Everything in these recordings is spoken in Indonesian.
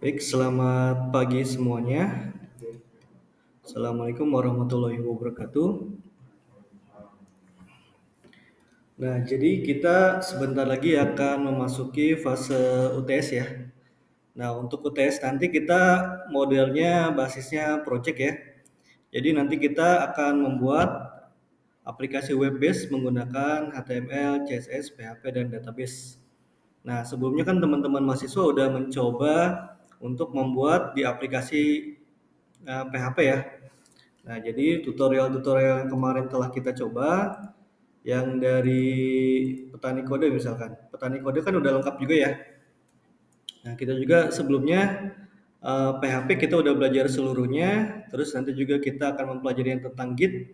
Baik, selamat pagi semuanya. Assalamualaikum warahmatullahi wabarakatuh. Nah, jadi kita sebentar lagi akan memasuki fase UTS ya. Nah, untuk UTS nanti kita modelnya basisnya project ya. Jadi nanti kita akan membuat aplikasi web based menggunakan HTML, CSS, PHP, dan database. Nah, sebelumnya kan teman-teman mahasiswa udah mencoba untuk membuat di aplikasi PHP ya. Nah, jadi tutorial-tutorial yang kemarin telah kita coba, yang dari petani kode misalkan. Petani kode kan udah lengkap juga ya. Nah, kita juga sebelumnya PHP kita udah belajar seluruhnya, terus nanti juga kita akan mempelajari yang tentang Git.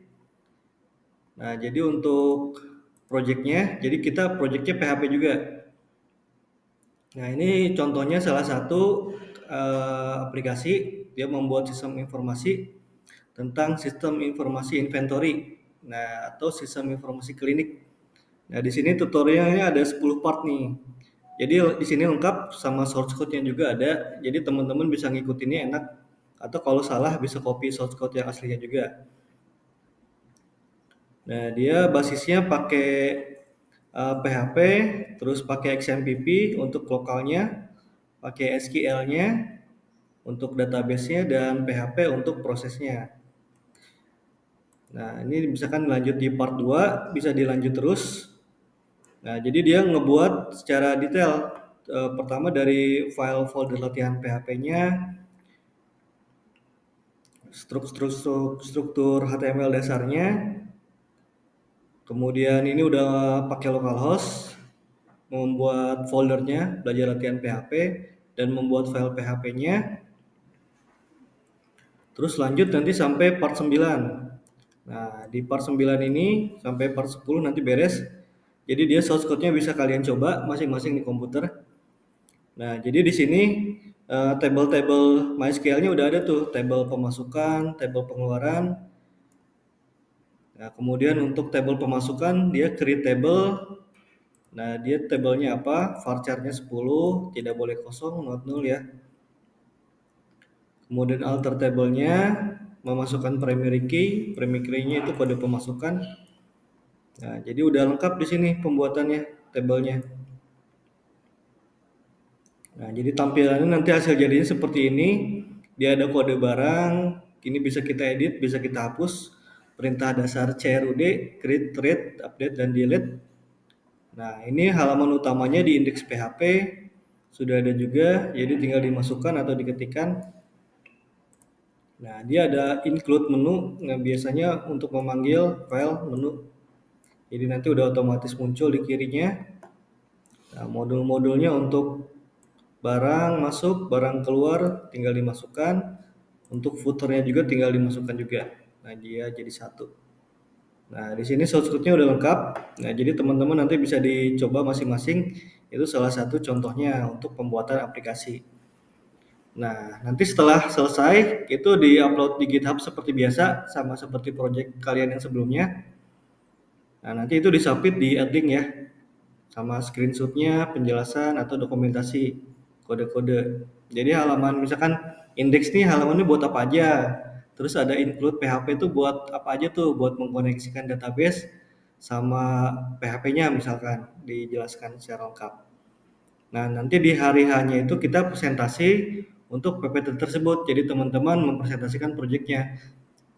Nah, jadi untuk projectnya, jadi kita projectnya PHP juga. Nah, ini contohnya salah satu aplikasi, dia membuat sistem informasi tentang sistem informasi inventory. Nah, atau sistem informasi klinik. Nah, di sini tutorialnya ada 10 part nih. Jadi di sini lengkap sama source code-nya juga ada. Jadi teman-teman bisa ngikutinnya enak. Atau kalau salah bisa copy source code yang aslinya juga. Nah, dia basisnya pakai PHP, terus pakai XMPP untuk lokalnya, pakai SQL-nya untuk database-nya, dan PHP untuk prosesnya. Nah, ini misalkan lanjut di part 2, bisa dilanjut terus. Nah, jadi dia ngebuat secara detail. Pertama dari file folder latihan PHP-nya, struktur HTML dasarnya, kemudian ini udah pakai localhost, membuat foldernya, belajar latihan PHP, dan membuat file PHP-nya. Terus lanjut nanti sampai part 9. Nah, di part 9 ini sampai part 10 nanti beres. Jadi dia source code-nya bisa kalian coba masing-masing di komputer. Nah, jadi di sini table-table MySQL-nya udah ada tuh, table pemasukan, table pengeluaran. Nah, kemudian untuk table pemasukan dia create table. Nah, dia tabelnya apa? Varchar-nya 10, tidak boleh kosong, not null ya. Kemudian alter table-nya memasukkan primary key-nya itu kode pemasukan. Nah, jadi udah lengkap di sini pembuatannya, tabelnya. Nah, jadi tampilannya nanti hasil jadinya seperti ini. Dia ada kode barang, ini bisa kita edit, bisa kita hapus. Perintah dasar CRUD, create, read, update, dan delete. Nah, ini halaman utamanya di indeks PHP. Sudah ada juga, jadi tinggal dimasukkan atau diketikkan. Nah, dia ada include menu, nah biasanya untuk memanggil file menu. Jadi nanti udah otomatis muncul di kirinya. Nah, modul-modulnya untuk barang masuk, barang keluar tinggal dimasukkan. Untuk footernya juga tinggal dimasukkan juga. Nah, dia jadi satu. Nah, di sini source code-nya udah lengkap. Nah, jadi teman-teman nanti bisa dicoba masing-masing. Itu salah satu contohnya untuk pembuatan aplikasi. Nah, nanti setelah selesai itu di-upload di GitHub seperti biasa, sama seperti project kalian yang sebelumnya. Nah, nanti itu disubmit di add-link ya, sama screenshot-nya, penjelasan atau dokumentasi kode-kode. Jadi halaman misalkan indeks nih halamannya buat apa aja. Terus ada include PHP itu buat apa aja tuh, buat mengkoneksikan database sama PHP-nya misalkan dijelaskan secara lengkap. Nah, nanti di hari hanya itu kita presentasi untuk PPT tersebut. Jadi teman-teman mempresentasikan proyeknya.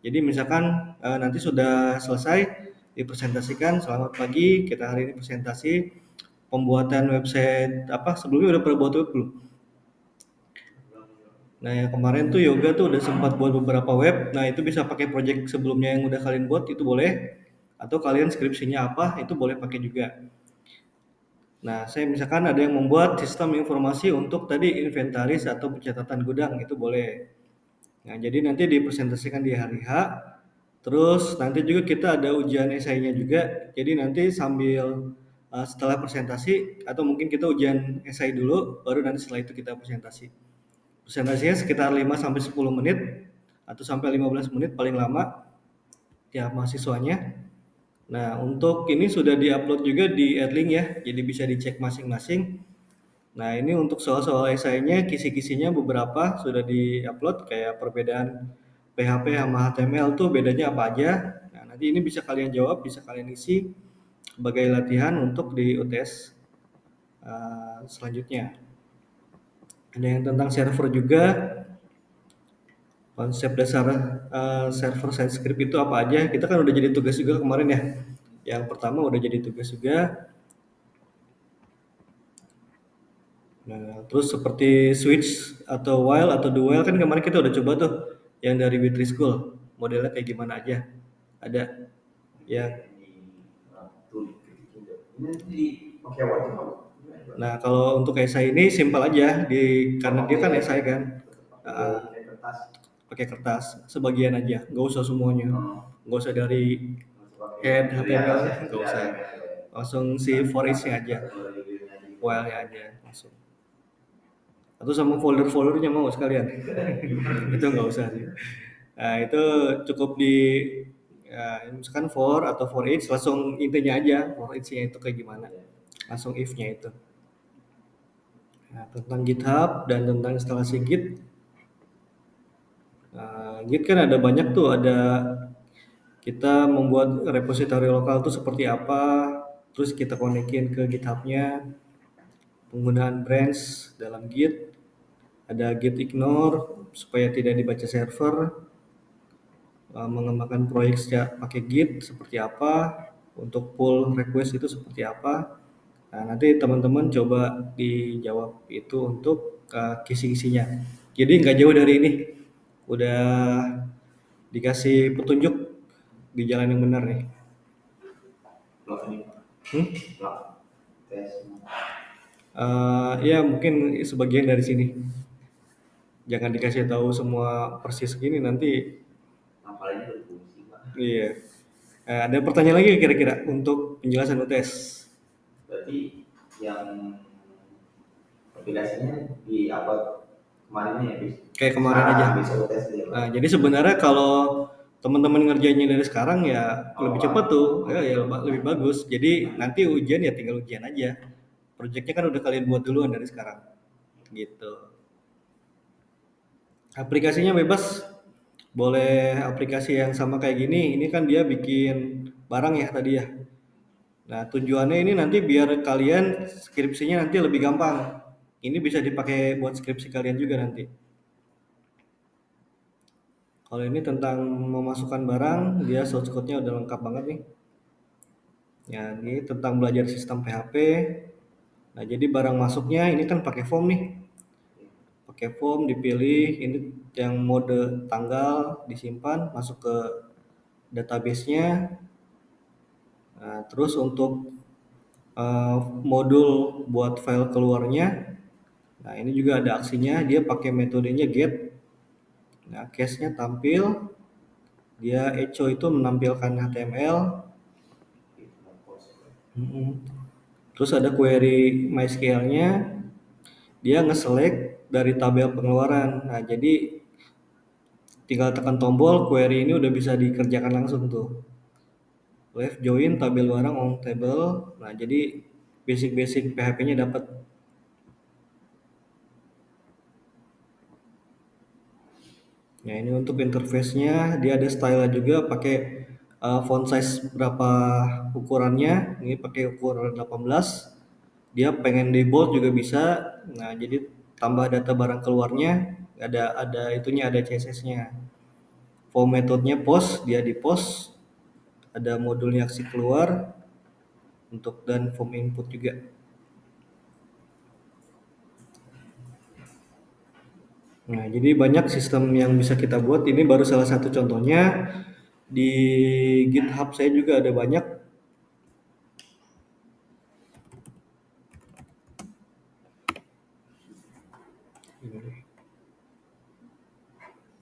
Jadi misalkan nanti sudah selesai dipresentasikan, selamat pagi, kita hari ini presentasi pembuatan website apa, sebelumnya udah pernah buat web belum? Nah, yang kemarin tuh yoga tuh udah sempat buat beberapa web. Nah, itu bisa pakai project sebelumnya yang udah kalian buat, itu boleh. Atau kalian skripsinya apa, itu boleh pakai juga. Nah, saya misalkan ada yang membuat sistem informasi untuk tadi inventaris atau pencatatan gudang, itu boleh. Nah, jadi nanti dipresentasikan di hari H. Terus nanti juga kita ada ujian esainya juga. Jadi nanti sambil setelah presentasi atau mungkin kita ujian esai dulu, baru nanti setelah itu kita presentasi. Presentasinya sekitar 5 sampai 10 menit atau sampai 15 menit paling lama tiap mahasiswanya. Nah, untuk ini sudah diupload juga di Airlink ya, jadi bisa dicek masing-masing. Nah, ini untuk soal-soal esainya, kisi-kisinya beberapa sudah di-upload, kayak perbedaan PHP sama HTML tuh bedanya apa aja. Nah, nanti ini bisa kalian jawab, bisa kalian isi sebagai latihan untuk di UTS selanjutnya. Ada yang tentang server juga, konsep dasar server side script itu apa aja. Kita kan udah jadi tugas juga kemarin ya. Yang pertama udah jadi tugas juga. Nah, terus seperti switch atau while atau do while kan kemarin kita udah coba tuh yang dari Witri School. Modelnya kayak gimana aja. Ada ya. Nah, kalau untuk esai ini simpel aja karena dia kan esai kan. Uh, pakai kertas sebagian aja, nggak usah semuanya. Nggak usah dari head HTML, nggak usah. Langsung si for each-nya aja. While-nya aja langsung. Atau sama folder-foldernya mau sekalian. Itu nggak usah sih. Nah, itu cukup di misalkan for atau for each langsung intinya aja for each-nya itu kayak gimana. Langsung if-nya itu. Nah, tentang GitHub dan tentang instalasi Git. Git kan ada banyak tuh, ada kita membuat repository lokal tuh seperti apa, terus kita konekin ke GitHub-nya, penggunaan branch dalam Git, ada Git ignore supaya tidak dibaca server, mengembangkan proyek pakai Git seperti apa, untuk pull request itu seperti apa. Nah, nanti teman-teman coba dijawab itu untuk kisi-kisinya. Jadi nggak jauh dari ini, udah dikasih petunjuk di jalan yang benar nih. Ya mungkin sebagian dari sini. Jangan dikasih tahu semua persis gini nanti. Iya. Ada pertanyaan lagi kira-kira untuk penjelasan UTS? Berarti yang aplikasinya di upload kemarinnya ya, bis? Kayak kemarin aja. Jadi sebenarnya kalau teman-teman ngerjainnya dari sekarang ya lebih cepat tuh, ya lebih bagus. Jadi nanti ujian ya tinggal ujian aja. Proyeknya kan udah kalian buat duluan dari sekarang, gitu. Aplikasinya bebas, boleh aplikasi yang sama kayak gini. Ini kan dia bikin barang ya tadi ya. Nah, tujuannya ini nanti biar kalian skripsinya nanti lebih gampang. Ini bisa dipakai buat skripsi kalian juga nanti. Kalau ini tentang memasukkan barang, dia source code-nya udah lengkap banget nih. Ya, ini tentang belajar sistem PHP. Nah, jadi barang masuknya ini kan pakai form nih. Pakai form dipilih, ini yang mode tanggal disimpan masuk ke database-nya. Nah, terus untuk modul buat file keluarnya, nah ini juga ada aksinya, dia pakai metodenya get. Nah, case-nya tampil, dia echo itu menampilkan HTML. Terus ada query MySQL-nya, dia nge-select dari tabel pengeluaran. Nah, jadi tinggal tekan tombol, query ini udah bisa dikerjakan langsung tuh. Left join tabel barang on table. Nah, jadi basic-basic PHP-nya dapat. Ya, ini untuk interface-nya, dia ada style juga pakai font size berapa ukurannya. Ini pakai ukuran 18. Dia pengen di bold juga bisa. Nah, jadi tambah data barang keluarnya, ada itunya, ada CSS-nya. Form metodenya post, dia di post. Ada modulnya aksi keluar untuk dan form input juga. Nah, jadi banyak sistem yang bisa kita buat. Ini baru salah satu contohnya. Di GitHub saya juga ada banyak.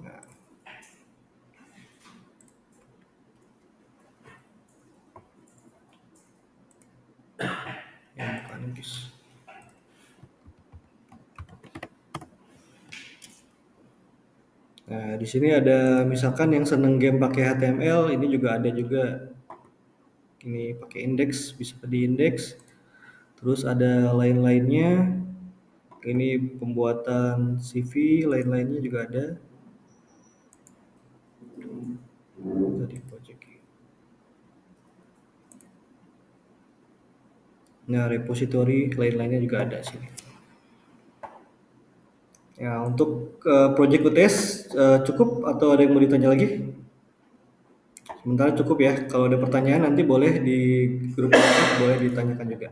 Nah. Yang bukan guys. Nah, di sini ada misalkan yang seneng game pakai HTML, ini juga ada juga. Ini pakai index, bisa di index. Terus ada lain-lainnya. Ini pembuatan CV, lain-lainnya juga ada. Tadi project. Nah, repository lain-lainnya juga ada sini. Ya, untuk project UTS cukup atau ada yang mau ditanya lagi? Sementara cukup ya. Kalau ada pertanyaan nanti boleh di grup WhatsApp boleh ditanyakan juga.